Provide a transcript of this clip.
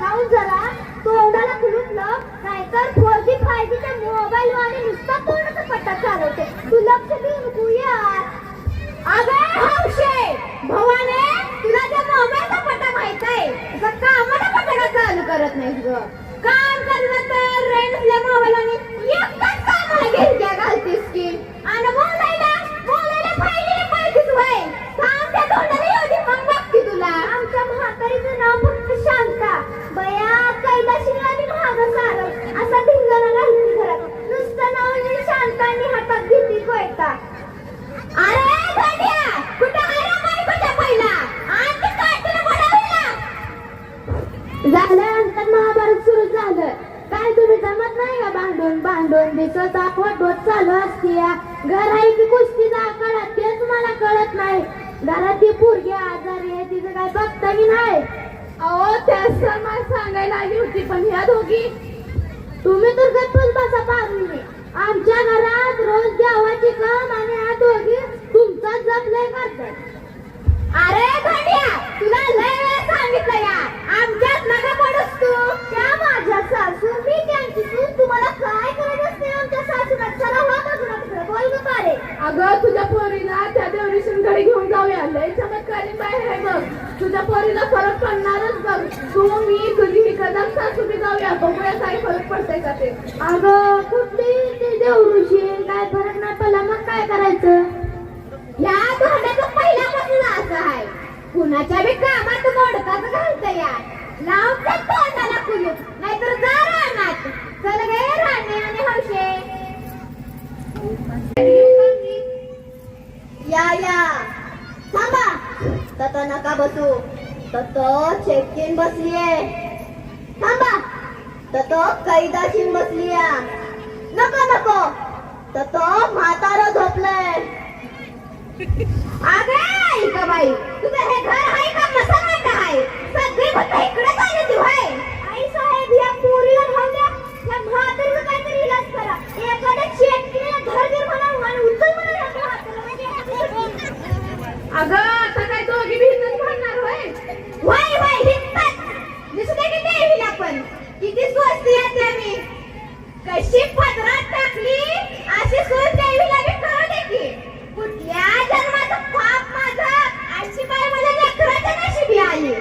जाऊन जरा तोंडाला कुलूप लाव, नाहीतर 4G 5G च्या मोबाईल वाले नुसता तोंडाचा पट्टा चालवते. तू लक्ष देऊ नको यार. अगं हौशे भवाने, तुला त्या मोबाईलचा पट्टा माहित आहे, कामाला पट्टा का चालू करत नाहीस ग? काम करलं तर रेंटल्या मोबाईलने एकटाच कामाला घेतल्या घालतीस की, आणि बोलायला पाहिजेच होय. काम त्या तोंडाला येऊ दे, मग बघते तुला. आमच्या म्हातारीचं नाव फक्त शांता. बया कैलाशी आणि महाग सारं असा धिंगाणा घालती घरात. नुसतं नाव आणि शांता आणि हातात घेतली कोयता. अरे गाड्या, कुठं आराम आहे कुठं पहिला? आज ते काठीला बोलावला. झालं अंतर महाभारत सुरू झालं. काय तुम्ही जमत नाही का भांडून दिसत वटवट चालू असते. घर आहे की कुस्तीचा आकडा तेच मला कळत नाही. घरात ती पोरगी आजारी आहे, तिचं काय बघताही नाही. अहो त्याच तर मला सांगायला आली होती, पण ह्या दोघी तुम्ही तर गप्पच बसा पारून. आमच्या घरात रोज देवाची काम आणि ह्या दोघी तुमचा जप लय करतात. अरे गाड्या, तुला लय वेळा सांगितलं या, आमच्यात नका पडूस तू. त्या माझ्या सासू, मी त्यांची सून. तुम्हाला काय करत असते आमच्या सासूला? चला वा बाजूला तिकडे, बोल ग पारे. अगं तुझ्या पोरीला त्या देवरीशंकडे घेऊन जाऊया, लय चमत्कारी बाहेर आहे बघ. तुझ्या पोरीला फरक पडणारच बघ. तू मी तुझी ही कदम सासू बी जाऊया, बघूया काय फरक पडतंय का ते. अगं कुठली ते देवऋषी, काय फरक नाही पडला मग काय करायचं? या धोंड्याचं पहिल्यापासून असं आहे, कुणाच्या बी कामात मोडकाच घालतं या. लाव त्या तोंडाला कुलूप, नाहीतर जा रानात. चल गे राणे आणि हौशे. या थांबा. तत नका बसू. तत चेककीन बसलीये. थांबा. तत कैदाशीन बसलीया. नको तत म्हातारं झोपलंय. अगं ऐका बाई, तुझं हे घर आहे का मसाला आहे? सगळी भूत इकडेच आली ती होय. आई साहेब, या पोरीला राहू द्या. या म्हातारीचं काहीतरी इलाज करा. एखाद्या शेतकऱ्याला घर म्हणावं आणि उचल म्हणून या म्हातारीला. अगं आता काय दोघी भिन्नच भांडणार होय? होय हिंमत दिसते की देवीला पण किती स्वस्ती येते. मी कशी पदरात टाकली अशी सून देवीला बी कळू दे की. कुठल्या जन्माचं पाप माझं अशी बाई मला लेकराच्या नशिबी आली.